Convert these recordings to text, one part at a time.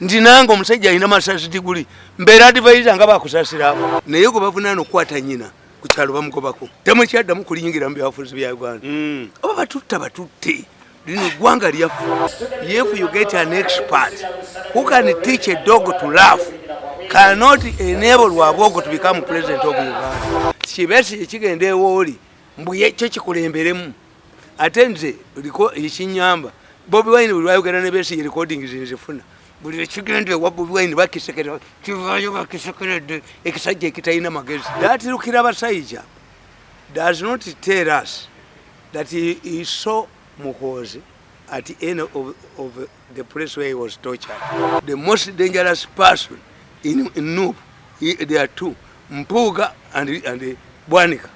ndinanga omusajja alina masasi diguli mbeera advisor nga bakusasiraako naye gwe bavunana okukwata nyina ku kyalo bamugobako temukyaddamu kuliyingira mu byabufuzi bya Uganda oba batutte lino eggwanga lyaffe. If you get an expert who can teach a dog to laugh cannot enable Wabogo to become president of Uganda. Kibesi ekigenda ewooli mbu ekyo kikulemberemu ate nze ekinyamba Bobi Wine buli wayogera ne Besigye recording zinzifuna buli ekigenda ewa Bobi Wine bakisekera kivayo bakisekeredde ekisajja ekitalina magezi. Datirukira abasajja does not tell us that he saw Muhozi at the end of the place where he was tortured. The most dangerous person in Nup, there are two, Mpuga and Bwanika.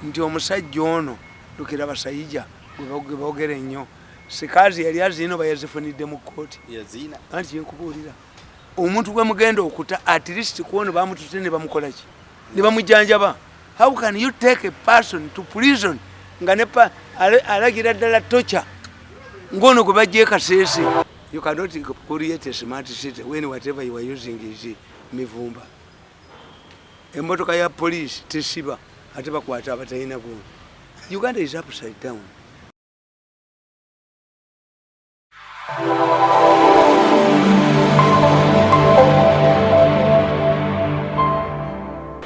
Nti omusajja ono lukira abasajja gwe boogera ennyo sikazi yali azina oba yazifunidde mu kkooti yazina anti yenkubuulira omuntu gwe mugenda okuta at least kuwono bamutute ne bamukola ki ne bamujjanjaba. How can you take a person to prison nga ne alagira ddala torture ngono gwe bajje Kasese? You cannot create a smart city when whatever you are using is mivumba. Emotoka ya police tesiba ate bakwata abatalina gundu. Uganda is upside down.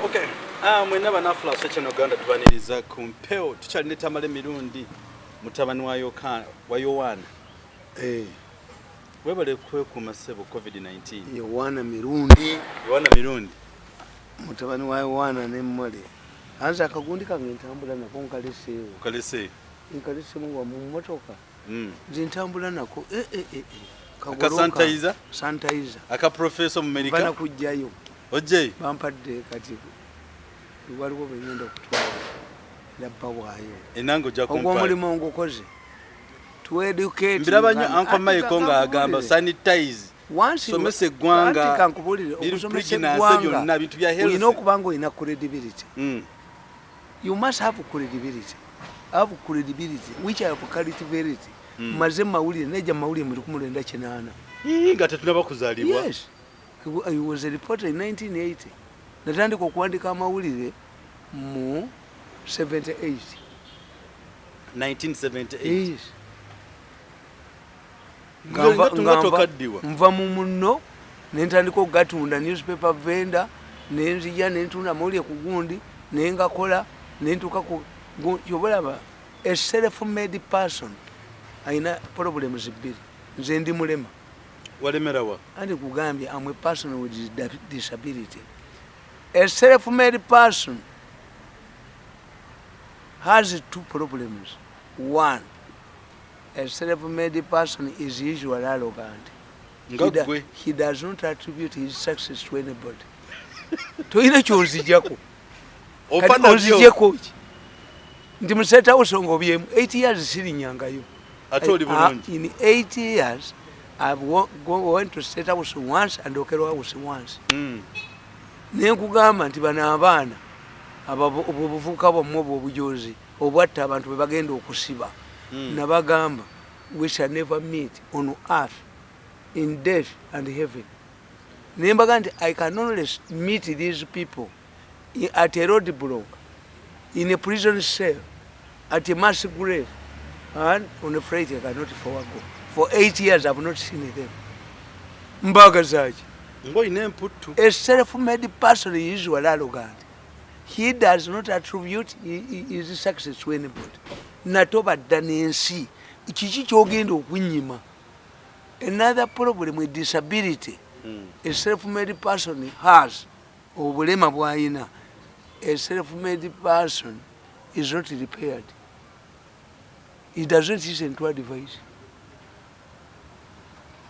Okay, mwena banafula secha no Uganda tubaniriza kumpeo tuchali ne Tamale Mirundi mutabani wa Yohana. Webale kwe ku masebo COVID-19. Yohana Mirundi mutabani wa Yohana ne mmole anza akagundi kange ntambula nako nkalese mu motoka ntambula nako sanitizer aka professor mu America bana kujjayo ojje bampadde kati waliwo benyenda okutwala labba waayo enango ja kompa omulimo ngokoze to educate mbirabanya anko mayiko nga agamba sanitize once somese gwanga kankubulire okusomesa gwanga bintu bya health ino kubanga ina credibility. You must have credibility which I have credibility maze mawulire neja mawulire mu 1998 nga tetunaba kuzalibwa. Yes, I was a reporter in 1980 natandika okuwandika amawulire mu 1978. Yes. Nva mu munno nentandika okugatunda newspaper vendor nenzija nentunda amawulire ku gundi nengakola nentuka ku yobalaba a self-made person aina problems bbiri nze ndi mulema walemerawa andi kugambye I'm a person with disability. A self-made person has two problems. One, a self-made person is usually arrogant. He does not attribute his success to anybody. Toina chonzijako ozijeko ndi museta usongo byemu 8 years siri nyangayo in 8 years I've went to State House once and Okero House once. Nekugamba nti bana abaana obuvuka bwamwe obujozi obwatta abantu be bagenda okusiba nabagamba we shall never meet on earth in death and heaven. Nembaga nti I can only meet these people at a road block, in a prison cell, at a mass grave, and on a freight I cannot forward go. For 8 years I have not seen them. Mbaga zaji. A self-made person is usually arrogant. He does not attribute his success to anybody. Natoba danensi. Ichichi kyogenda okunyima. Another problem with disability. A self-made person has obulema bwayina. A self-made person is not repaired. He doesn't listen to advice.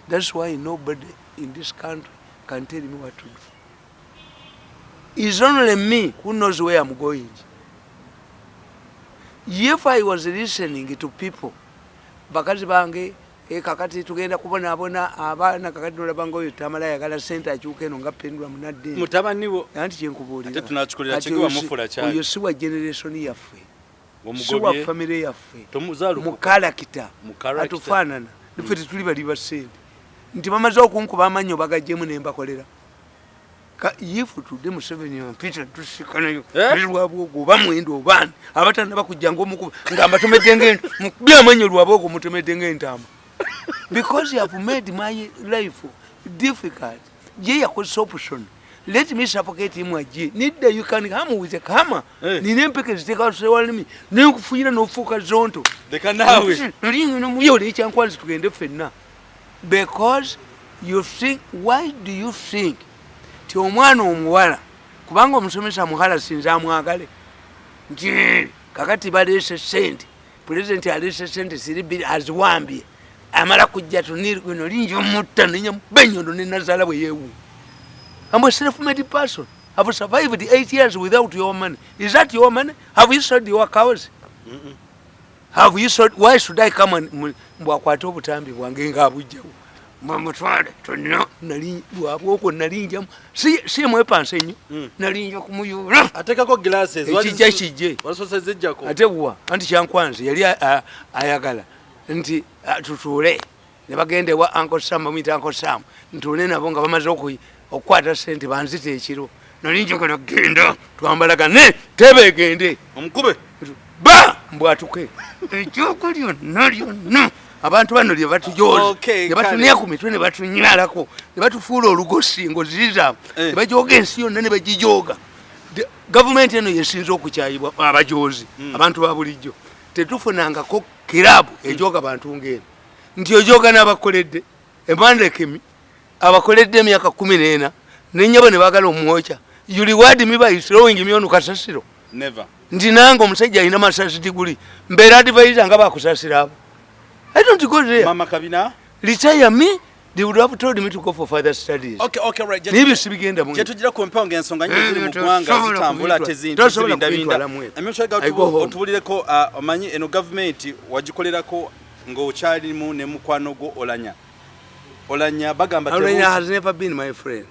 That's why nobody in this country can tell me what to do. It's only me who knows where I'm going. If I was listening to people, bakazi bange kakati tugenda kubona abona abana kakati nolabango yo Tamale yagala center akyuke no ngapendula munadde mutabaniwo anti kyenkubuulira ate tunachukulira kiwa mufula cyane oyo siwa generation yaffe siwa family yaffe mukalakita atufaanana niffe tuli bali basente nti bamaze okunkuba amanyo bagajjemu ne mbakolera yifu tudde Museveni mpita tusikanayo lwabwogo bamwendo obani abatana bakujja ng'omukuba ngamba tumedde byamanyo lwabwogo mutemedde ng'entama because you have made my life difficult. Ye yakozesa option. Let me suffocate him ajje. Nidda you can come with a hammer. Nine mpeke ziteka sewalimi. Nenkufuira n'ofuuka zonto. Leka nawe. Nlingi nomuyole ekyankwanzi tugende ffenna. Because you think, why do you think ti omwana omuwala kubanga omusomesa muhala sinza amwagale nti kakati baleese sente pulezidenti aleese sente ziri bbiri aziwambye amala kujja tunirino lingi omutta nenyamubenyondo nenazaala bwe yeewu. I'm a self-made person. I've survived 8 years without your money. Is that your money? Have you sold your cows? Have you sold? Why should I come and mbwakwata obutambi bwange ng'abujjawo mamutwale tonna nali bwabwoko nalinjamu si mwepanse nnyo nalinja kumuyula atekako glasses ekijja kijje wasosa zijjako ate bwa anti kyankwanzi yali ayagala nti tutuule ne bagende wa Uncle Sam bamuyita Uncle Sam ntuule nabo nga bamaze okukwata sente banzita ekiro nalinja kana genda twambalagane tebe gende omukube ba mbwatuke ekyoko lyonna abantu bano lye batujoza ne batunia ku mitwe ne batunyalako ne batufuula olugosi ngoziza ne bajoga ensi yonna ne bagijoga. Gavumenti eno yesinza okukyayibwa abajozi abantu ba bulijjo tetufunangako kirabu ejoga bantu ngeno nti ojoga n'abakoledde emandekemi abakoledde emyaka 14 nenyabo ne bagala omwocha you reward me by throwing me on kasasiro never nti nange omusajja alina masasi diguli mbeera advisor nga bakusasira abo. I don't go there. Mama Kabina? Retire me, they would have told me to go for further studies. Okay, right. Maybe sibigenda mu. Jetujira kwempanga ensonga nyingi ziri mu ggwanga zitambula tezintu zibinda binda. Emishoga otubulireko amanyi eno government wagikolerako ng'okyalimu ne mukwano go Olanya. Olanya bagamba tebu. Olanya has never been my friend.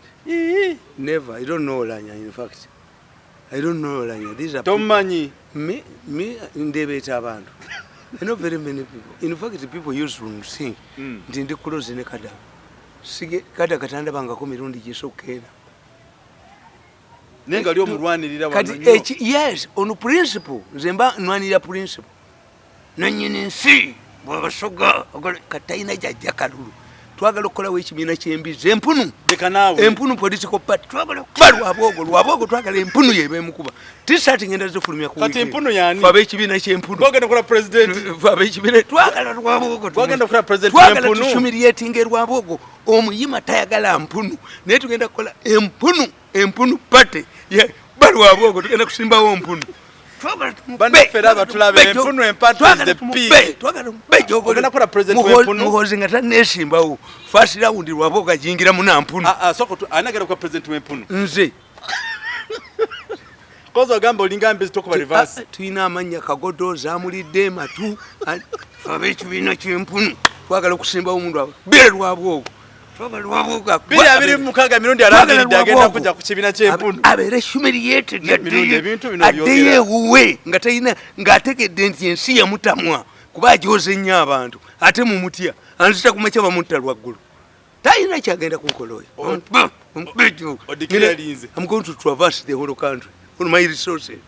Never. I don't know Olanya in fact. I don't know Olanya. These are Tomanyi. Me ndebeta abantu. I know very many people. In fact, the people used to sing. Ndindi close ne kada. Sige kada katanda bangako Mirundi gisokera. Nenga lyo mulwanirira wano. Kati yes, on principle. Zemba nwanira principle. Nanyine nsi bwabasoga kataina jajja kalulu. Twagala okola w'ekibiina ky'embizi empunu empunu political party twagala okuba lwabogo twagala empunu yebemukuba tisati ngenda zifulumya ku kati empunu yani fabe ekibiina ky'empunu twagenda kola president fabe ekibiina twagala lwabogo twagenda kola president twagala tusumiriyetinga lwabogo omuyima tayagala mpunu naye tugenda kukola empunu party balwabogo tugenda kusimbawo mpunu banafera batulabe empunu empatu is the peak ogenda kola president w'empunu muhozi nga tanesimbawo first round lwaboga jingira muna mpunu soko anagera kwa president w'empunu nze kozo gamba olingambe zitokuba reverse tuina amanya kagodo zamulidde matu fabechu bina kyempunu twagala okusimbawo omundu abo bire lwabogo biri abiri mukaga Mirundi arangiride agenda kujja ku kibina ky'empunu abere humiliated adeye uwe nga tayina ng'ategedde nti ensi yamutamwa kuba ajoze nnyo abantu ate mu mutya anzita kumakya bamutta lwaggulu tayina kyagenda kukola oyo. I'm going to traverse the whole country on my resources.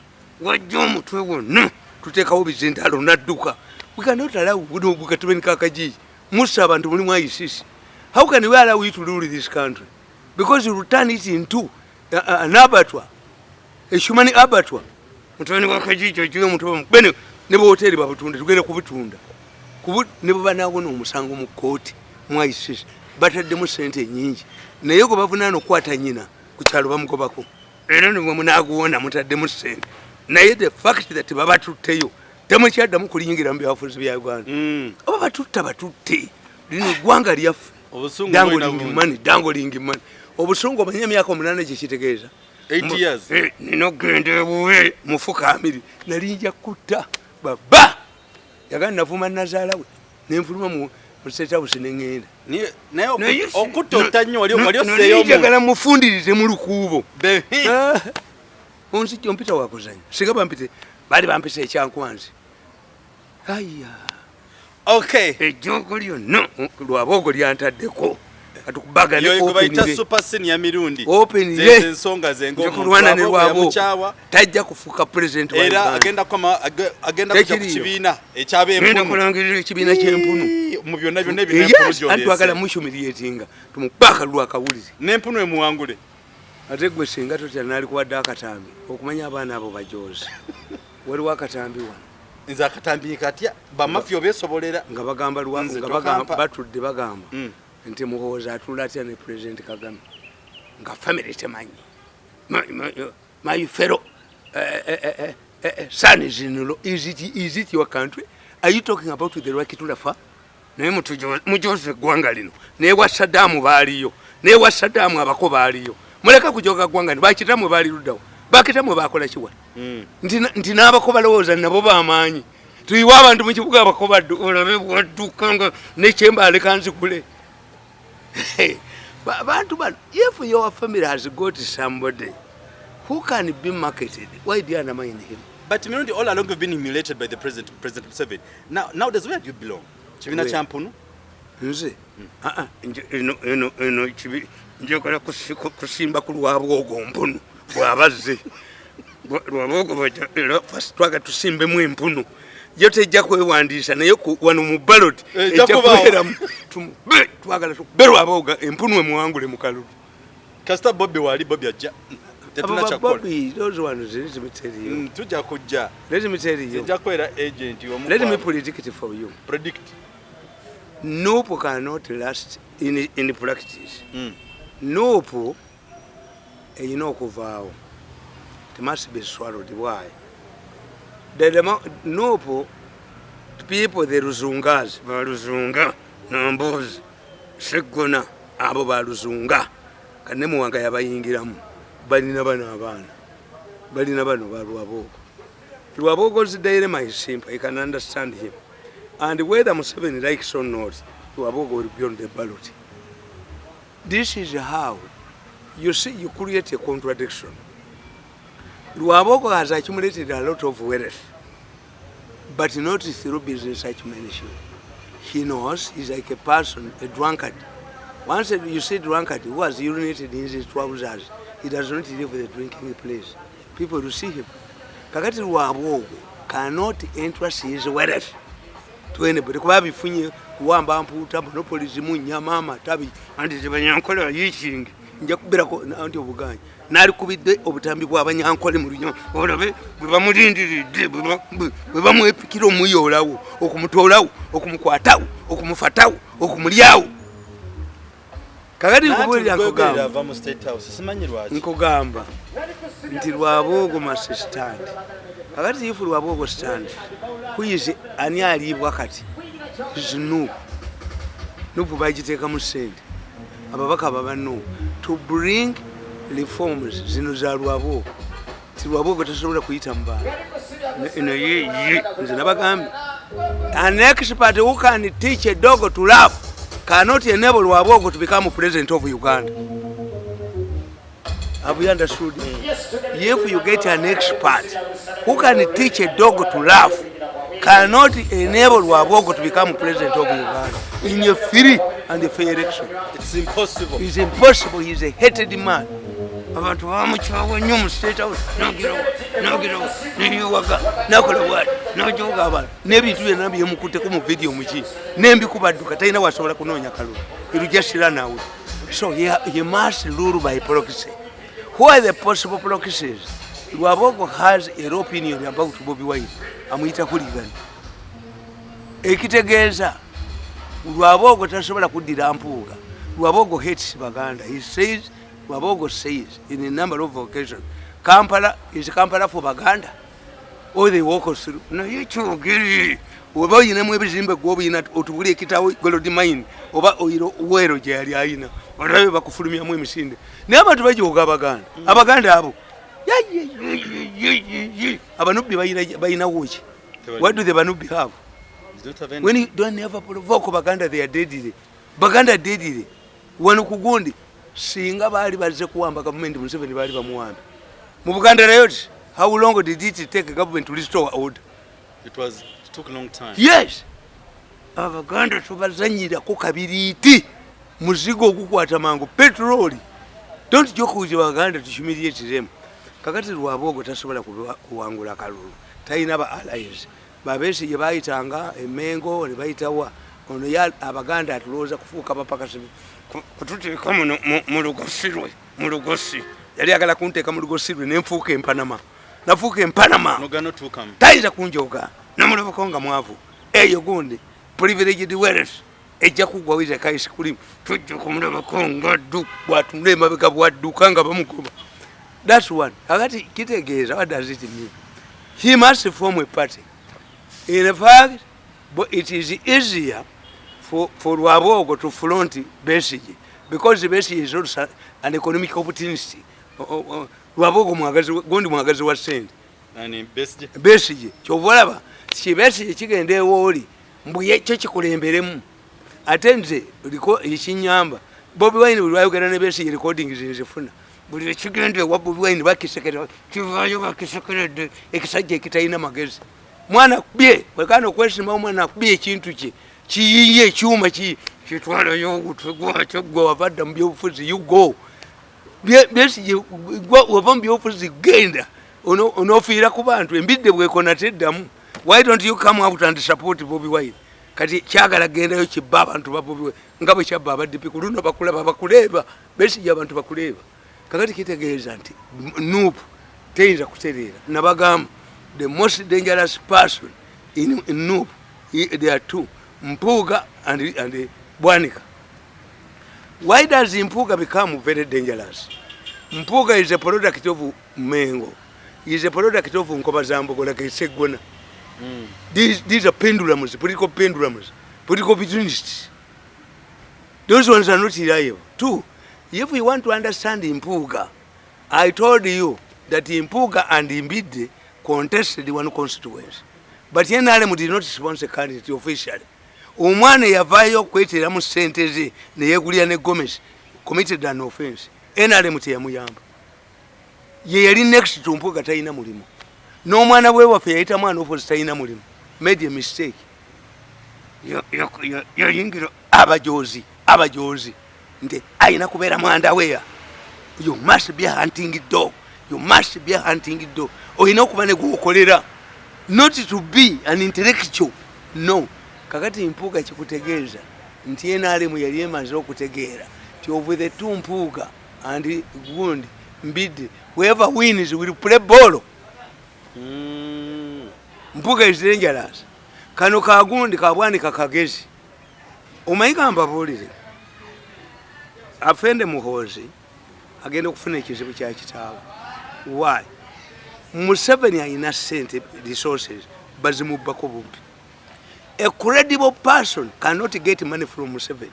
Wajja omutwe wonna tuteekawo bizindalo nadduka. We cannot allow buno bukatubeni kakajiji musa abantu mulimu ayisisi. How can we allow you to rule this country? Because you turn it into an abattoir, a human abattoir. Mutwani wakajiji jiwe mutwa bene ne hoteli babutunda tugenda kubutunda. Ne banago no musango mu court mwaisisi. Batadde mu sente nyingi. Naye ko bavunana okwata nyina ku kyalo bamugobako. Era ne munaguwona mutadde mu sente. Naye the fact that babatuteyo temukyadda mu kuliyingira mu byafuzi bya Uganda. Oba batutte. Lino gwanga lyaffe. Dangoling money. Obusungu omanya myaka 8 gye kitegeeza. 8 years. Nino gende buwe mufuka amiri. Nalinja kutta baba. Yagana navuma nazaala we. Nenfuluma mu Bitabusse nengenda. Naye okutta otanyo wali oseeyo mu. Njagala mufundirize mu lukuubo. Onsi kyompita wakuzanya. Singa bampite bali bampise ekyankwanzi. Aya. Okay. Ejjogo lyonna lwabogo lyantaddeko katukubaga ne open super senior Mirundi open ze nsonga zengo kulwana ne rwabo tajja kufuka president wa era agenda kuja kukibiina ekyabe empunu kulangirira ekibiina ky'empunu mu byonna byonna empunu jyo atwagala mushumiriyetinga tumubaka lwakawulize n'empunu emuwangule ate gwe singa totya nali kuwadde akatambi okumanya abaana abo bajozi waliwo akatambi wano nze akatambi katya bamafia obesobolera nga bagamba batudde bagamba nti muhooza atula atya ne president Kagame nga family temanyi my fellow son is in law. Is it your country? Are you talking about the Rakitulafa? Naye mujoze gwanga lino naye wa Saddam baaliyo naye wa Saddam abako baaliyo muleka kujoga gwanga bakitamu baali luddawo bakitamu bakola kiwa nti n'abako balowooza nabo bamaanyi tuyiwa abantu mu kibuga abako olabe bwaddukanga nekyemba alekanzikule bantu bano if your family has got somebody who can be marketed, why do you undermine him? But Mirundi, all along you've been humiliated by the President Museveni. Now does where do you belong? Chibina champunu? Nze? Chibi njokola kusimba ku lwabwogo mpunu bwabazze. Lwabwogo bajja first twaga tusimbe mu empunu. Yo tejja kwewandiisa naye wano mu ballot ejja kubeera twagala tuberwa aboga empunu emuwangule mu kalulu. Kasita Bobby wali Bobby ajja. Bobby, those ones, let me tell you. Let me tell you. Let me predict it for you. Predict. Nope cannot last in practice. Nope, you know, Kovao. It must be swallowed. Why? Nope, people, the Ruzungas, Baruzunga, Nambos, Segona, Abo Baruzunga, Kanemuanga Yabayingiramu. Balina bano Lwabogo's dilemma is simple. You can understand him. And whether Museveni likes or not, Lwabogo will be on the ballot. This is how you see you create a contradiction. Lwabogo has accumulated a lot of wealth, but not through business accumulation. He knows he's like a person, a drunkard. Once you see drunkard who has urinated in his trousers, he does not live with a drinking place. People will see him. Kakati Lwabogo cannot entrust his wealth to anybody. Kuba bifunye kuwamba mputa monopoly zimunya mama tabi anti zibanyankola yichingi nja kubirako anti obuganya nali kubidde obutambi bwa banyankole mu lunyo olabe bwebamulindiridde bwebamwepikira omuyolawo okumutolawo okumukwatawo okumufatawo okumulyawo kakati nkubulira nkugamba nti Lwabogo must stand. Kakati if Lwabogo stand, who is ani alibwa kati Nupu bagiteeka mu ssente ababaka baba to bring reforms zino za Lwabogo ti Lwabogo tasobola kuyita mu bantu nze nabagambye an expert who can teach a dog to laugh cannot enable Lwabogo to become president of Uganda. Have you understood? If you get an expert who can teach a dog to laugh, cannot enable Lwabogo to become president of Uganda in a free and fair election. It's impossible. It's impossible. He's a hated man. Abantu bamuchawa nyo state house nogiro niwaga nakola what nojoga abantu nebintu byena byemukute ku mu video muki nembi kubadduka taina wasobola kunonya kalulu irujashira nawe. So he must rule by proxy. Who are the possible proxies? Lwabogo has a raw opinion about Bobi Wine. Amuyita kuligana. Ekitegeeza Lwabogo tasobola kuddira mpuuga. Lwabogo hates Baganda. Lwabogo says in a number of occasions, Kampala is Kampala for Baganda. Or they walk us through. No, you chugiri. Oba yinemu ebizimbe gwobina otubuli ekitawo gold mine oba oyiro wero gye yali ayina olabe bakufulumyamu emisinde naye abantu bajoga Abaganda abo abanubbi bayina wuki. What do the Banubi have? When you don't ever provoke Baganda, they are dead. Baganda dead. Wano kugundi singa bali baze kuwamba government Museveni bali bamuwamba. Mu Buganda rayot, how long did it take a government to restore order? It took a long time. Yes. Abaganda tubazanyira ko kabiriti muzigo gukwata mangu petroli. Don't joke with Uganda to humiliate them. Kakati Lwabogo tasobola kuwangula kalulu. Tayina ba allies. Babesi ye bayitanga emengo ne bayitawa ono ya Abaganda atuloza kufuuka bapakasi kututeeka mu lugosi yali agala kunteeka mu lugosirwe ne nfuuka empanama nafuuka empanama tayinza kunjoga namulabako nga mwavu eyo gundi privileged wealth ejja kugwa wize kaisi kulimu tujja kumulabako nga bwatunula emabega bwadduka nga bamugoba. That's one. Kakati kitegeeza, what does it mean? He must form a party. In fact, it is easier for Lwabogo to front Besigye because Besigye is also an economic opportunity. Lwabogo gundi mwagazi wa sente. Besigye kyovolaba si Besigye kigende woli mbuye kyo kikulemberemu ate nze liko ekinyamba Bobi Wine buli wayogera ne Besigye recording zinzifuna buli kigende wa Bobi Wine bakisekera kivayo bakisekeredde ekisajja ekitayina magezi mwana kubye wekano kwesima omwana akubye ekintu kye kiyiye ekyuma kitwala yogutwegwa kyogwa wavadda mu byobufuzi you go Besigye wava mu byobufuzi genda onofiira ku bantu embidde bwekona teddamu. Why don't you come out and support Bobi Wine? Kati kyagala gendayo kibba abantu ba Bobi Wine nga bwe kyabba abaddipi ku luno bakulaba bakuleeba Besigye abantu bakuleeba. Kakati kitegeeza nti nuupu teyinza kutereera nabagamba the most dangerous person in Nuupu there are two, Mpuuga and Bwanika. Why does Mpuuga become very dangerous? Mpuuga is a product of Mengo. He is a product of Nkobazambogo like I said Gona. These are pendulums, political pendulums, political opportunists. Those ones are not reliable. Two, if we want to understand Mpuuga, I told you that Mpuuga and Mbidde contested one constituency. But NRM did not sponsor a candidate officially. Omwana yavayo kweteramu ssente ze ne yegulira ne Gomez committed an offense. NRM teyamuyamba. Ye yali next to Mpuuga tayina mulimu. N'omwana we waffe yayita mwana opposite tayina mulimu. Made a mistake. Yayingira abajozi. Nti ayina kubeera mwanda weya. You must be a hunting dog. You must be a hunting dog. Oyina okuba ne gwokolera. Not to be an intellectual. No. Kakati Mpuuga kikutegeeza nti NRM yali emaze okutegeera ti over the two Mpuuga and Gundi Mbidde whoever wins will play ball. Mpuuga is dangerous. Kano ka Gundi ka Bwanika kagezi omanyi kambabuulire afende Muhoozi agenda okufuna ekizibu kya kitaawe. Why? Museveni ayina ssente resources bazimubbako bubbi. A credible person cannot get money from Museveni.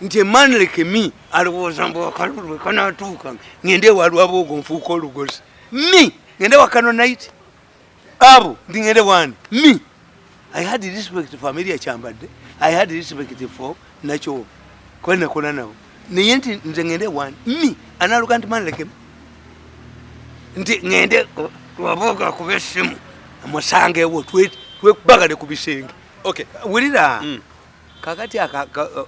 Nti man like me alowooza mbu akalulu kanaatuuka ngende wa Lwabogo nfuuka olugozi. Me ngende wa Kano night abo ndi ngende wani me. I had respect for Amelia Kyambadde. I had respect for Nacho kwena kona nabo naye nti nze ngende wani me analuka nti man like me nti ngende Lwabogo akube essimu amusangewo twekubagale ku bisenge. Okay. Wulira kakati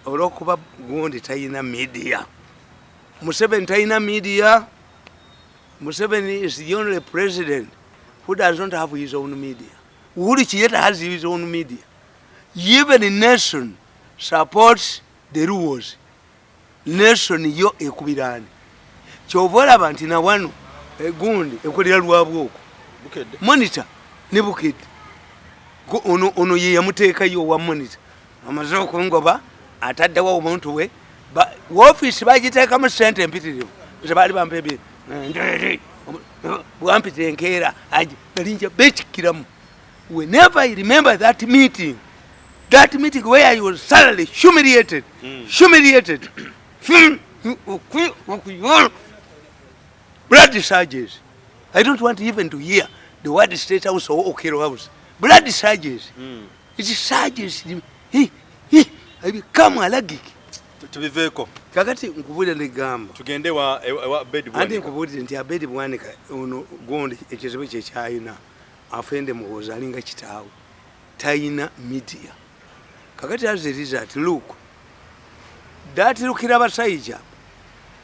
olwokuba Gundi tayina media. Museveni tayina media. Museveni is the only president who does not have his own media. Uhuru Kenyatta has his own media. Even the nation supports the rules. Nation yo ekubirani. Kyovola bantu na wano Gundi ekolera Lwabogo. Monitor ne Bukedde. Ono ye yamuteekayo wa monitor amaze okungoba ataddewo omuntu we woofiisi bagiteekamu ssente empitirivu tebaali bampebi bwampita enkeera nalinja beekikiramu. Whenever I remember that meeting where I was thoroughly humiliated. Blood surges. I don't want even to hear the word State House or Okero House. Blood surges. It surges. I become allergic. Tubiveko. Kakati nkubulira negamba. Tugende wa Bedi Bwanika. Andi nkubulira nti Bedi Bwanika ono Gundi ekizibu kye kyayina afende Muhoozi alinga kitaawe. Tayina media. Kakati as a result, look, That Lukira Basaija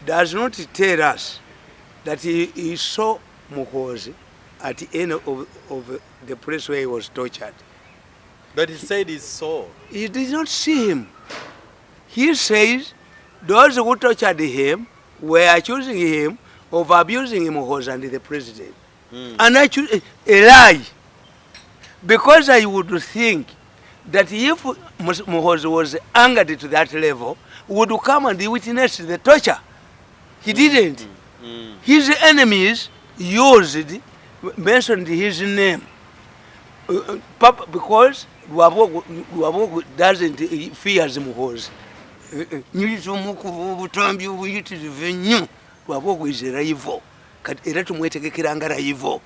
does not tell us that he saw Muhoozi at the end of the place where he was tortured. But he said he saw. He did not see him. He says those who tortured him were accusing him of abusing Muhoozi and the president. And actually, a lie. Because I would think that if Muhoozi was angered to that level, would come and witness the torture. He didn't. His enemies mentioned his name because Lwabogo doesn't fear Muhoozi. Lwabogo is a rival. Era tumwetegekera nga rival.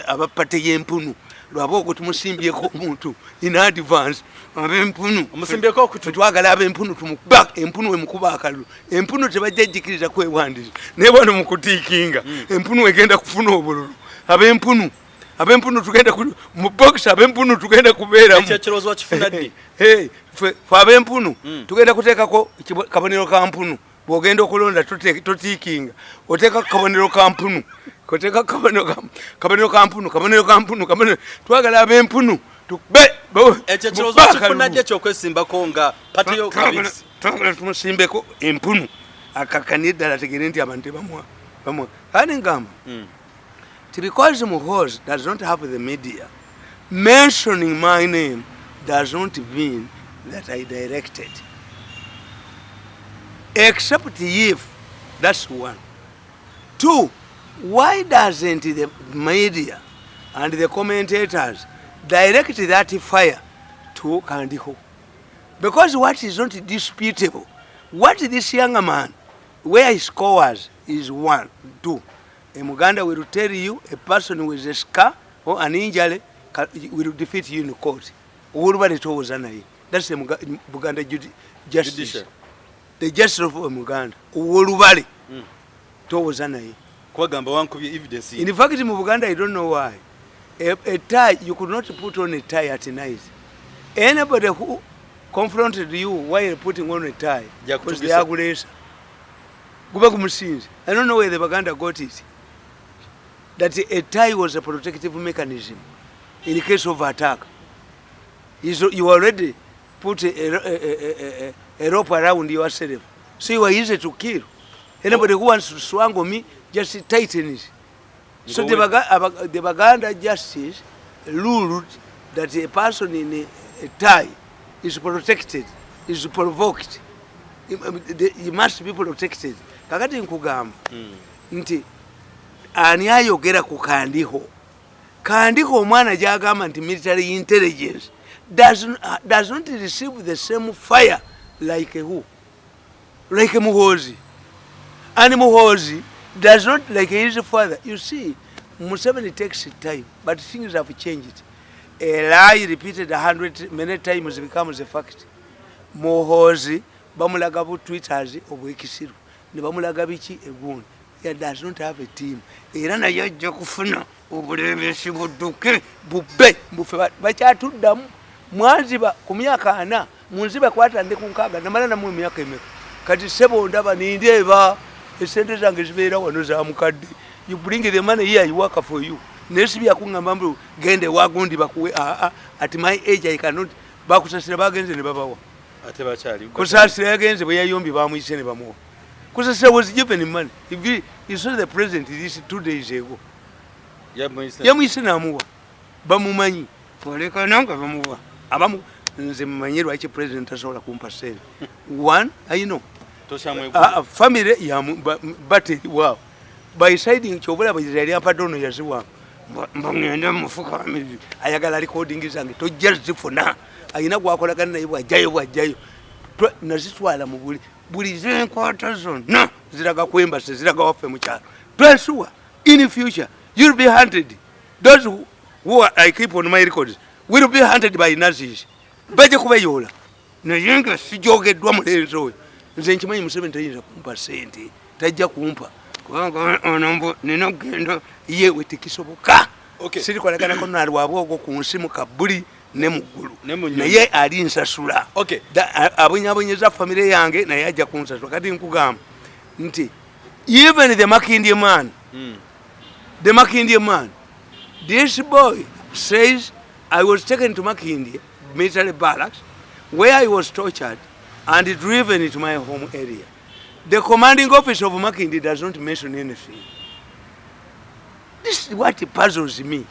Abapate y'empunu. Lwabogo tumusimbyeko omuntu in advance. Ab'empunu. Omusimbyeko okutu. Twagala ab'empunu tumukuba empunu we mukuba akalulu. Empunu tebajjajjikiriza kwewandisa. Ne bano mukutiikinga. Empunu egenda kufuna obululu. Ab'empunu tugenda mu box ab'empunu tugenda kubeera mu. Ekyekirozo wakifuna ddi? Fe ab'empunu tugenda kuteekako kabonero ka mpunu. Bwogenda okulonda totiikinga. Oteeka kabonero ka mpunu. Koteka kabonero ka mpunu. Twagala ab'empunu. Ekyekirozo wakifuna ddi eky'okwesimbako nga pati y'okubisi? Twagala tumusimbeko empunu. Akakanira ddala tegere nti abantu bamwa. Kandi ngamba. Because Muhoozi does not have the media, mentioning my name does not mean that I directed. Except if, that's one. Two, why doesn't the media and the commentators direct that fire to Kandiho? Because what is not disputable, what this young man, where he scores is 1, 2. In Uganda will tell you a person with a scar or an injury will defeat you in court. That's the Uganda justice. The justice of Uganda. In fact, in Uganda, I don't know why. A tie, you could not put on a tie at night. Anybody who confronted you while putting on a tie was the Agulesa. I don't know where the Uganda got it. That a tie was a protective mechanism in case of attack. You already put a rope around yourself, so you are easy to kill. Anybody who wants to strangle me, just tighten it. So the Baganda justice ruled that a person in a tie is protected, is provoked. He must be protected. Kakati nkugamba nti ani ayogera ku Kandiho omwana gyagamba nti military intelligence does not receive the same fire like who? Like Muhoozi. And Muhoozi does not like his father. You see, Museveni takes time, but things have changed. A lie repeated 100 many times becomes a fact. Muhoozi bamulaga bu tweeters obwekisiru ne bamulaga biki egundi. He does not have a team. Era na yajja kufuna obulembesi budduke bubbe bufe bakyatuddamu mwanziba ku myaka 4 munziba kwatande ku 6 namala na mu myaka emeka kati sebo ndaba nindeeba esente zange zibeera wano za mukadde. You bring the money here, I work for you. Nesibi yakungamba mbu gende wagundi bakuwe at my age I cannot bakusasira bagenze ne babawa ate bakyali kusasira yagenze bwe yayombi bamuyise ne bamuwa. Kusasira was given money. If you saw the president this 2 days ago. Yamuyise namuwa bamumanyi poleka nanga bamuwa abamu nze mmanyi lwaki president asobola kumpa sente. One, I know family ya battery wow by siding chobola bayizali apadono yaziwa mbangenda mufuka family ayagala recording zange to just zifuna ayina gwakolagana naye bwajayo nazitwala mu buli zenkwata zonna ziraga kwemba ziraga wafe mu kyalo. Twesua in future you'll be hunted. Those who I keep on my records will be hunted by Nazis. Baje kubayola nayenga sijogeddwa mulenzi oyo. Nze nkimanyi Museveni tayinza kumpa sente tajja kumpa kubanga onombo ninogenda ye wetikisoboka. Siri kolagana ko nalwa bwogo ku nsi mu kabuli ne muggulu naye ali nsasula abonyabonyeza famire yange naye ajja kunsasula kati nkugamba nti even the Makindye man this boy says I was taken to Makindye military barracks where I was tortured and driven into my home area. The commanding officer of Makindye does not mention anything. This is what puzzles me.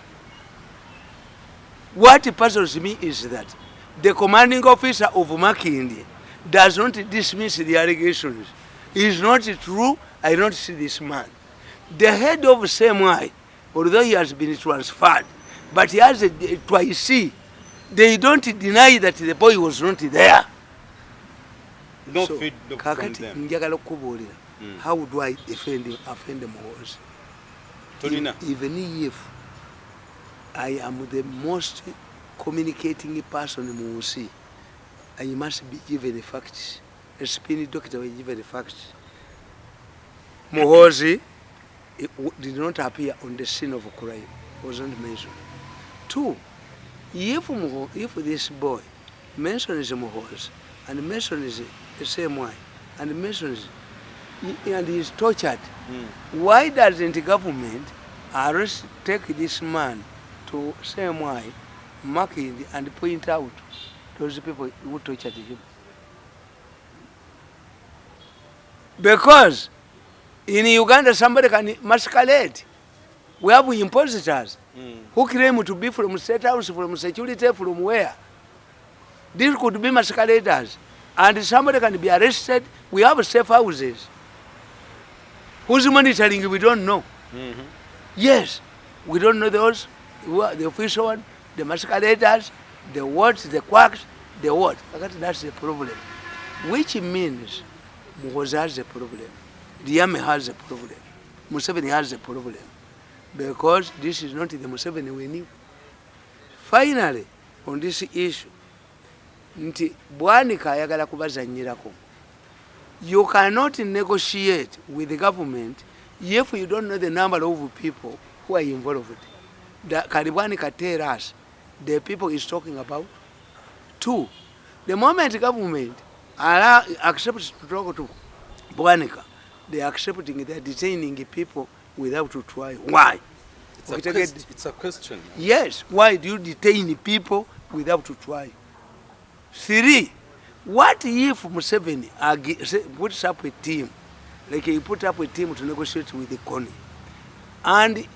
What puzzles me is that the commanding officer of Makindye does not dismiss the allegations. It is not true. I don't see this man. The head of SMI, although he has been transferred, but he has a twice. They don't deny that the boy was not there. No so, feedback from them. How do I offend Muhoozi? Even if I am the most communicating person in Muhoozi, I must be given the facts. A spinning doctor will give the facts. Muhoozi did not appear on the scene of a crime. Wasn't mentioned. 2, if this boy mentions Muhoozi and mentions the same way and mentions and he is tortured, why doesn't the government arrest, take this man to same way, mark it and point out those people who tortured him? Because in Uganda somebody can masquerade. We have impositors who claim to be from state house, from security, from where. These could be masqueraders. And somebody can be arrested. We have safe houses. Who's monitoring? We don't know. Yes, we don't know those. The official one, the masqueraders, the what, the quacks, the what. That's the problem. Which means Muhoozi has a problem. Diame has a problem. Museveni has a problem. Because this is not the Museveni we knew. Finally, on this issue, nti Bwanika ayagala kubazanyirako. You cannot negotiate with the government if you don't know the number of people who are involved. Bwanika tell us the people he's talking about. 2, the moment the government accepts to talk to Bwanika, they are accepting, they are detaining people without to try. Why? It's a question. Yes. Why do you detain people without to try? 3, what if Museveni puts up a team, like he put up a team to negotiate with the CONI, and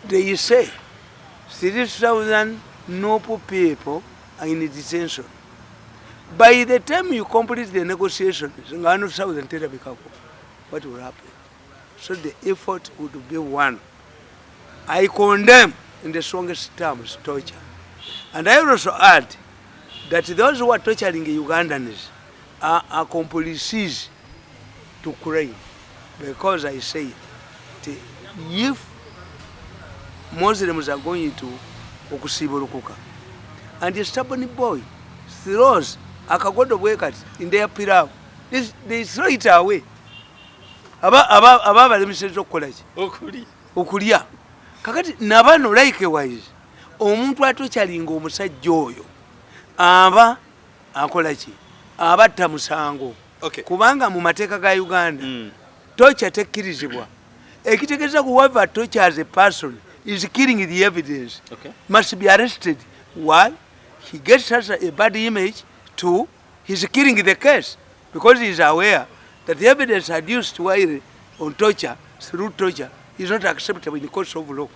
they say 3,000 noble people are in detention. By the time you complete the negotiations, what will happen? So the effort would be one. I condemn in the strongest terms torture. And I also add that those who are torturing Ugandans are accomplices to crime. Because I say, if Muslims are going to Okusiburukuka, and the stubborn boy throws a kagodo workers in their pilau, they throw it away. Ababa limited college. Okulia. Kakati nabano likewise. Omuntu atochalinga omusajja oyo aba akola ki? Abatta musango. Kubanga mu mateeka ga Uganda torture tekkirizibwa. Ekitegeeza whoever tortures a person is killing the evidence. Must be arrested. Why? He gets such a bad image. 2, he's killing the case because he is aware that the evidence adduced while on torture, through torture, is not acceptable in the courts of law.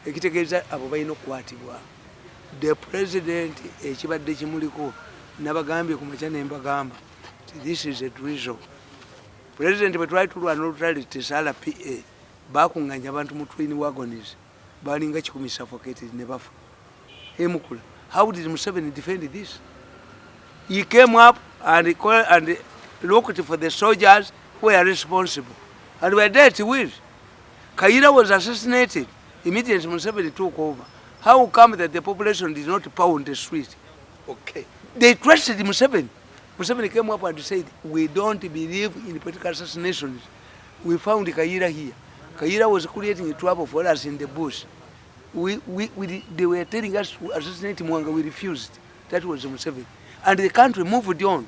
Ekitegeeza abo balina okukwatibwa. The president ekibadde kimuliko nabagambye ku makya ne mbagamba this is a drizzle. President bwe twali tulwana olutali tesala PA bakuŋŋanya abantu mu twin wagons balinga 10 suffocated ne bafa. Emukula. How did Museveni defend this? He came up and looked for the soldiers who were responsible and were dealt with. Kaira was assassinated. Immediately Museveni took over. How come that the population did not pound the street? They trusted Museveni. Museveni came up and said, we don't believe in political assassinations. We found Kaira here. Kaira was creating trouble for us in the bush. they were telling us to assassinate Mwanga, we refused. That was Museveni. And the country moved on.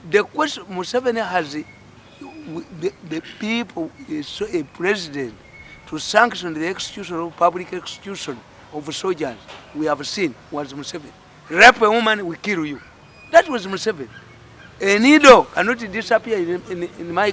The question, Museveni has the people, is a president to sanction the execution of public execution of soldiers. We have seen was Museveni. Rape a woman, we kill you. That was Museveni. A needle cannot disappear in my.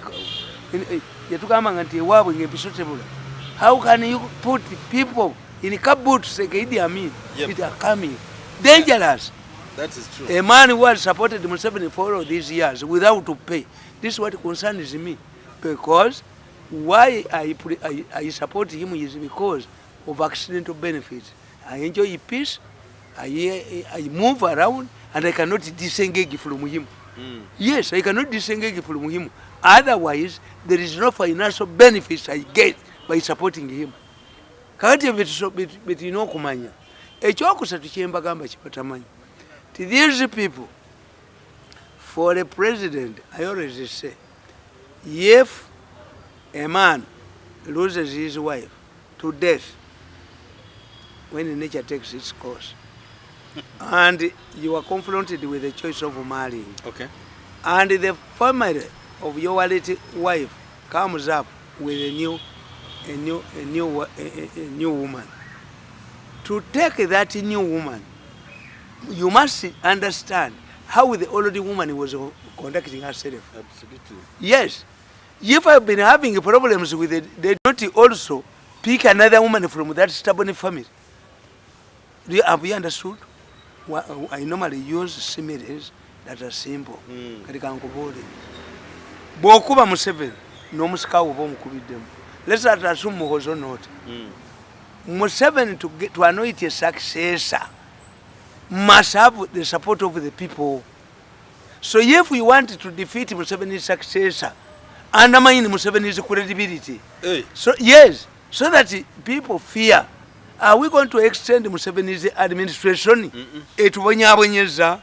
How can you put people in kabuts like Idi Amin? It are coming. Dangerous. That is true. A man who has supported Museveni for all these years without to pay. This is what concerns me. Because why I support him is because of accidental benefits. I enjoy peace, I move around, and I cannot disengage from him. Yes, I cannot disengage from him. Otherwise, there is no financial benefits I get by supporting him. Kakati betino kumanya. Echokusa tuchemba gamba chipatamanyi. To these people, for a president, I always say, if a man loses his wife to death, when nature takes its course, and you are confronted with the choice of marrying, okay, and the family of your late wife comes up with a new woman, to take that new woman, you must understand how the old woman was conducting herself. Absolutely. Yes. If I've been having problems with it, they don't also pick another woman from that stubborn family. Have you understood? Well, I normally use similes that are simple. Bokuba Museveni, no Muskawa Bomukubidem. Let's assume was or not. Museveni to anoint a successor must have the support of the people. So if we want to defeat Museveni's successor, undermine Museveni's credibility. Hey. So yes, so that people fear, are we going to extend Museveni's administration? Etubonyabonyeza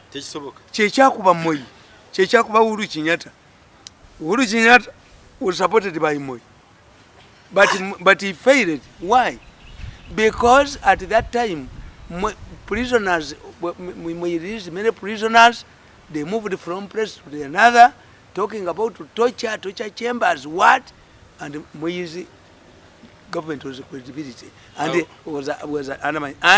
chechakuba Moi, chechakuba Uhuru Kenyatta. Uhuru Kenyatta was supported by Moi, but he failed. Why? Because at that time, prisoners, we released many prisoners. They moved from place to another, talking about torture chambers, what, and Moi's government was credibility, and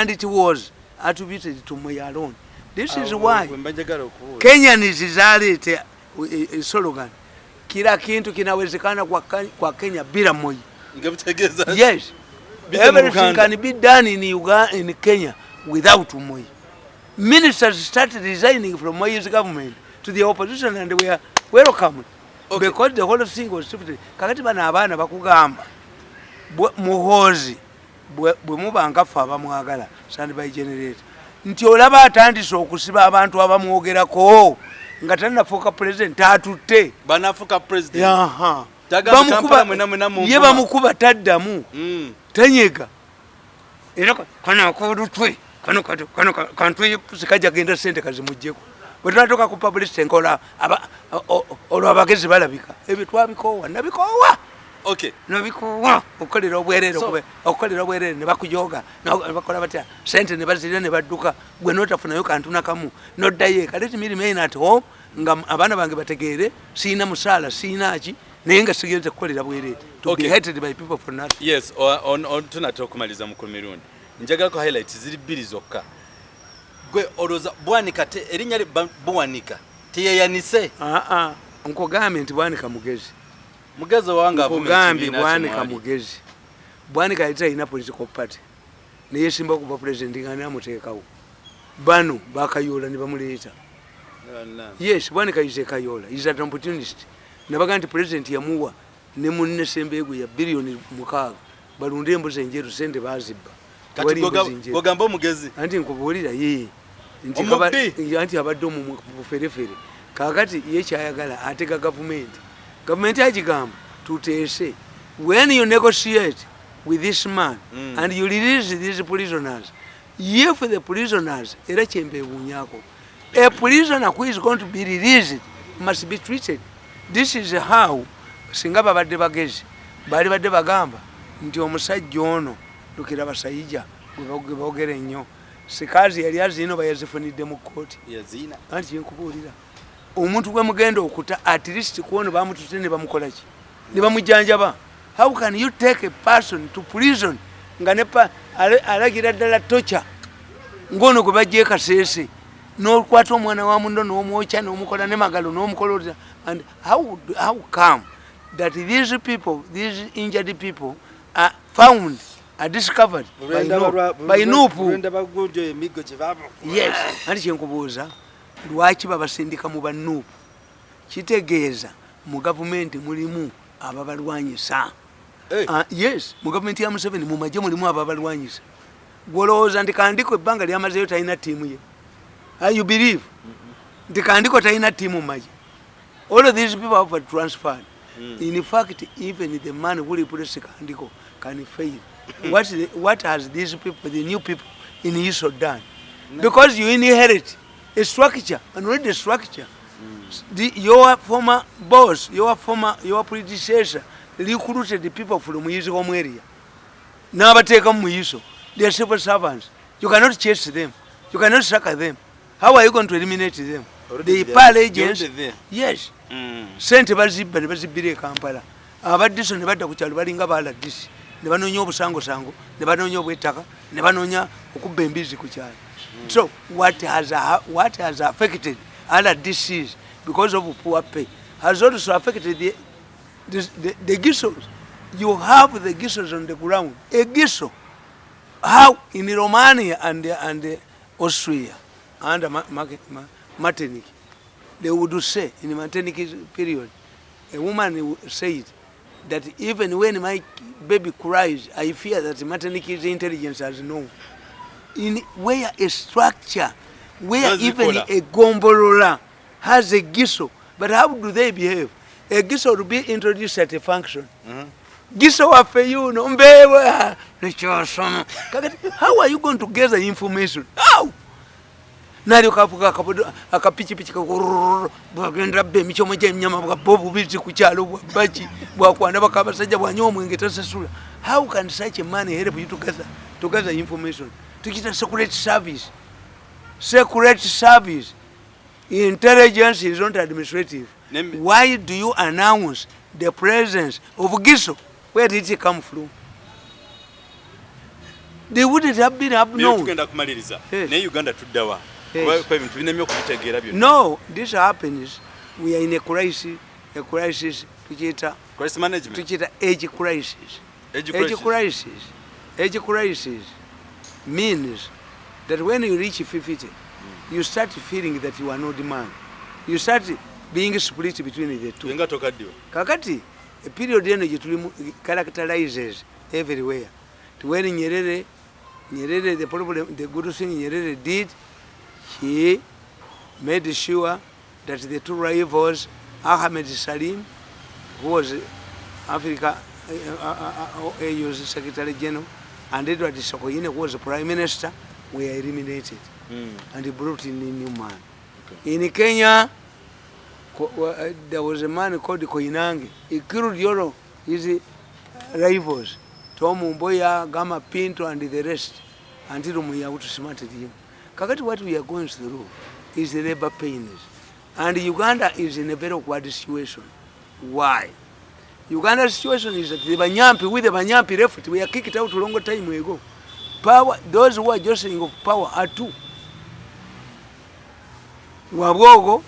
it was attributed to Moi alone. This is why Kenyan is a slogan. Kila kintu kinawezekana kwa Kenya bila Moi. Yes. Everything can be done in Uganda, in Kenya, without Moi. Ministers started resigning from Moi's government to the opposition, and we were welcomed. Okay. Because the whole thing was stupid. Kakati bana abana bakugamba muhozi bwe mubanga fa abamwagala standby generator nti olaba atandise okusiba abantu abamwogerako nga tannafuuka president atutte banafuuka president yaha ye bamukuba taddamu tanyega era kana akodutwe kano kantwe sikaja genda sente kazimujjeko bwetunatoka ku publicity nkola olwo abagezi balabika ebyo twabikoowa nabikoowa. Okay. Nabikoowa okolera obwerere ne bakujoga bakola batya sente ne bazirira ne badduka gwe notafunayo kantu nakamu noddayo eka. Let me remain at home nga abaana bange bategeere siina musaala siina ki naye nga sigenze kukolera bwerere to be hated by people for nothing. Yes, on tunataka kumaliza Mukulu Mirundi. Njagala ko highlights ziri bbiri zokka. Gwe oloza Bwanika te erinnya li Bwanika teyayanise. Nkugambye nti Bwanika mugezi. Mugezi wanga nkugambye Bwanika mugezi. Bwanika yita ina political party. Naye simba kuba president ngani amuteekawo. Bano bakayola ne bamuleeta. Yes, Bwanika is a kayola. He is an opportunist. Nabaga nti president yamuwa ne munne Sembego ya bilioni 6 balunde embuzi enjeru sente bazibba. Gogamba mugezi anti nkubuulira ye nti abadde mu buferefere kakati ye kyayagala atega government agigamba tuteese when you negotiate with this man and you release these prisoners, if the prisoners era kyembeewuunyako, a prisoner who is going to be released must be treated. This is how singa babadde bagezi bali badde bagamba nti omusajja ono lukira basayija bogere nnyo sikazi yali azino bayazifunidde mu kooti yazina anti yenkubuulira omuntu gwe mugenda okuta at least kuono bamutute ne bamukola ki ne bamujjanjaba. How can you take a person to prison nga ne alagira ddala tocha ngono gwe bajje Kasese n'okwata omwana wa mundo n'omwokya n'omukola ne magalo n'omukola? And how come that these people, these injured people are found, are discovered by Nupu? Yes, and kyenkubuuza lwaki babasindika mu bannupu? Kitegeeza mu gavumenti mulimu ababalwanyisa. Yes, mu gavumenti ya Museveni mu magye mulimu ababalwanyisa. Gwolowooza nti Kandiko ebbanga lyamazeyo talina ttiimu ye? You believe? Nti Kandiko talina ttiimu mu magye? All of these people have transferred. In fact, even the man who replaced Kandiko can fail. What has these people, the new people in Iso done? Because you inherit a structure, and already the structure. Your former boss, your predecessor recruited the people from his home area. Now take them Muiso. They are civil servants. You cannot chase them. You cannot sucker them. How are you going to eliminate them? The PAL agents. Yes. Sente bazibba ne bazibbira Kampala. Abaddiso ne badda ku kyalo balinga baaladisi. Ne banoonya obusango ne banoonya obw'ettaka ne banoonya okubba embizi ku kyalo. So what has affected other disease because of poor pay has also affected the gissos. You have the gissos on the ground. A gisso. How in Romania and Austria under maternity, they would say in the maternity period, a woman said that even when my baby cries, I fear that maternity intelligence has known. In where a structure, where even a gombolola has a gisso, but how do they behave? A gisso will be introduced at a function. Gisso wa feyu no mbewa nechosono. How are you going to gather information? How? Nali ukafuka akapichi bagenda be michomo je mnyama bwabobu bizi ku kyalo bwabachi bwakwana bakabasajja bwanyomwe ngetasasula. How can such a man help you to gather information? Tukita secret service. Secret service. Intelligence is not administrative. Why do you announce the presence of Gisso? Where did it come from? They wouldn't have been known. Yes. No, this happens. We are in a crisis. Crisis management. Age crisis. Age crisis means that when you reach 50, you start feeling that you are not the man. You start being split between the two. Kakati, a period then characterizes everywhere. When Nyerere, the problem, the good thing Nyerere did, he made sure that the two rivals, Ahmed Salim, who was Africa AU's Secretary General, and Edward Sokoine, who was the Prime Minister, were eliminated. And he brought in a new man. Okay. In Kenya, there was a man called Koinange. He killed his rivals, Tom Mboya, Gama Pinto, and the rest, until we outsmarted him. Kakati, what we are going through is the labor pains. And Uganda is in a very awkward situation. Why? Uganda's situation is that the Banyampi, with the Banyampi refugee, we are kicked out a long time ago. Power, those who are jostling of power are two. Wabogo,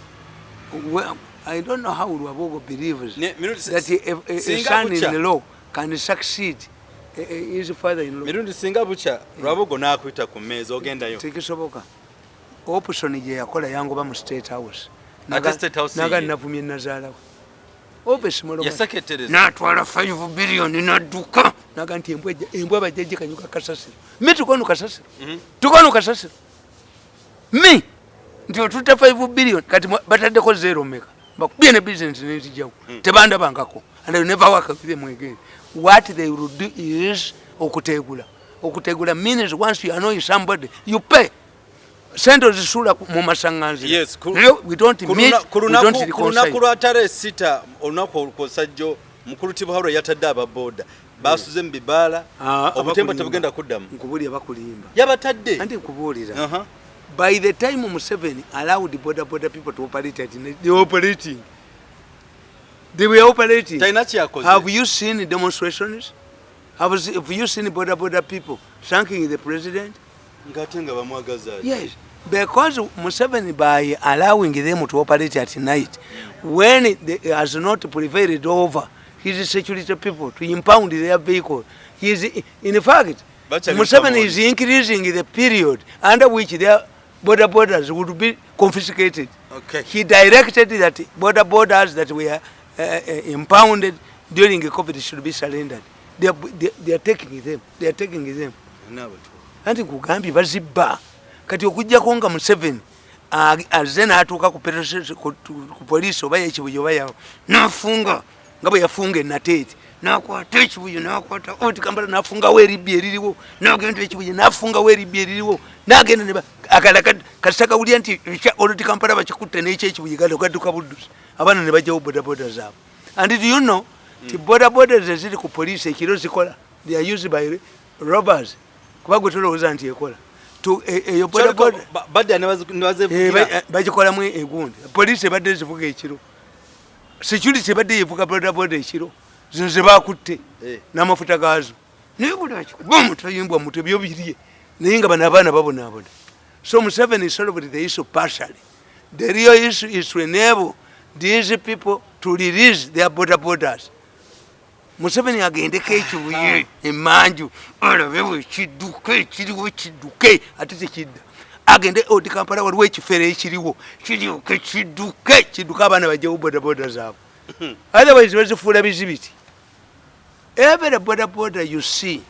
well, I don't know how Wabogo believes that a son in the law can succeed his father-in-law. Mirundi Singabucha, Wabogo na kuita kumezo ogenda yo. Tikisoboka. Option je yakola yango ba mu State House. State House. Naga navumye nazala. Option molo. Yaseketereza. Na twala 5 billion na duka. Naga nti embwa bajeje kanyuka kasasiro. Mi tukonu kasasiro. Tukonu kasasiro. Mi ndio tuta 5 billion kati batadeko zero meka. Bakubye business neti jawo. Tebanda bangako. And they never work with them again. What they will do is okutegula. Okutegula means once you annoy somebody, you pay. Sendo zisula mu masanganzi. Yes, we don't meet. We don't reconcile. Kurunakuru atare sita onako kusajjo mukuru Tibuhauro yatadde ababoda basuze mbibala obutembo tebugenda kuddamu nkubulya bakulimba yabatadde anti nkubulira by the time Museveni allowed the border people to operate they were operating have you seen demonstrations have you seen border people thanking the president ngatenga bamwagaza yes because Museveni by allowing them to operate at night when they has not prevailed over his security people to impound their vehicle in fact Museveni is increasing the period under which their borders would be confiscated. Okay. He directed that borders that were impounded during the COVID should be surrendered. They are taking them. They are taking them. Anti kugambi bazibba kati okujja konga Museveni azena atuka ku police oba ekibuyo baya nafunga ngabo yafunga natete nakwata ekibuyo nakwata oti Kampala nafunga weribye liriwo nagenda ekibuyo nafunga weribye liriwo nagenda ne akala kasaka uli anti oti Kampala bakikutte n'ekyo ekibuyo galo gaduka buddusi abana ne bajja boda zabo. And do you know the borders eziri ku police ekiro zikola they are used by robbers kuba gutoloza anti ekola to eyo border badde ne bagikola mu egundi police badde zivuga ekiro security badde yivuga border ekiro zinze bakutte n'amafuta gazo naye buli akikuba tayimbwa mutu byo biriye naye nga bana abana babona. So Museveni solved the issue partially. The real issue is to enable these people to release their borders. Museveni agendeko ekibuye emanju olabewe kidduke kiriwo kidduke ate tekidda agende odi Kampala waliwo ekifere ekiriwo kiryoke kidduke abaana bajjawo boda zaabo. Otherwise bazifuula bizibiti. Every border you see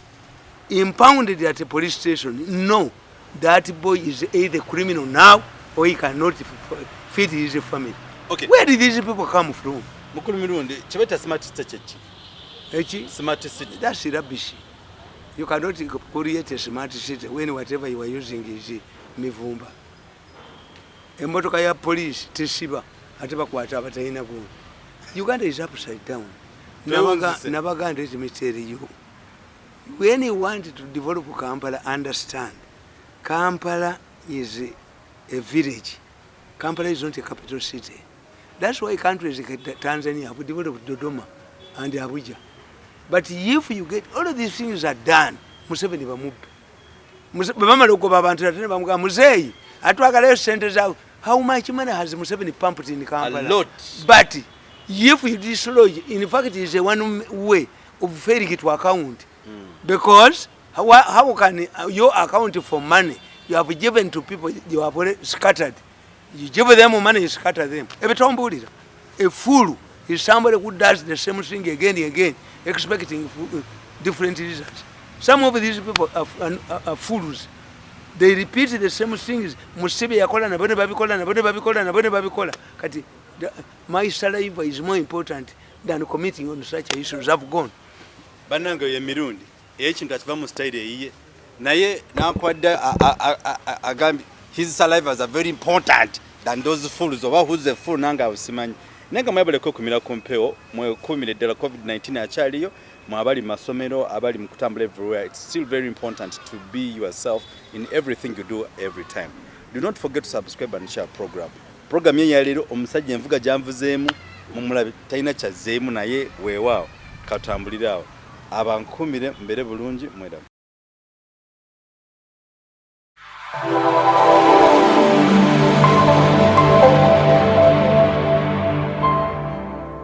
impounded at a police station, no, that boy is either criminal now or he cannot feed his family. Okay. Where did these people come from? Mukulu Mirundi, chibeta smart city. Smart city. That's rubbish. You cannot create a smart city when whatever you are using is mivumba. Emotoka ya police tesiba ateba kwata abatayina go. Uganda is upside down. Nabaganda is mystery you. When you want to develop Kampala, understand Kampala is a village. Kampala is not a capital city. That's why countries like Tanzania have developed Dodoma and Abuja. But if you get all of these things are done, Museveni bamubbe. Bamama loko babantu atene bamuga muzeyi atwagala centers out. How much money has Museveni pumped in Kampala? A lot. But if you destroy, in fact, it is a one way of failing it to account. Because how can you account for money you have given to people you have already scattered? You give them money, you scatter them. A fool is somebody who does the same thing again and again, expecting different results. Some of these people are fools. They repeat the same things. Musibe yakola na bone babikola. Kati my saliva is more important than committing on such issues. I've gone. Banango ye Mirundi. Ekintu akiva mu style eyiye. Naye nakwadde agambi his salivas are very important than those fools. Oba who's the fool nanga usimanyi. Nenga mwebale ko kumira kompeo mwe kumire dela COVID-19 achaliyo mwabali masomero abali mukutambula everywhere. It's still very important to be yourself in everything you do every time. Do not forget to subscribe and share program. Program ye yalero omusajja envuga janvuzeemu mumulabe taina kyazeemu naye weewaawo katambulirawo abankumire mbere bulungi mwera.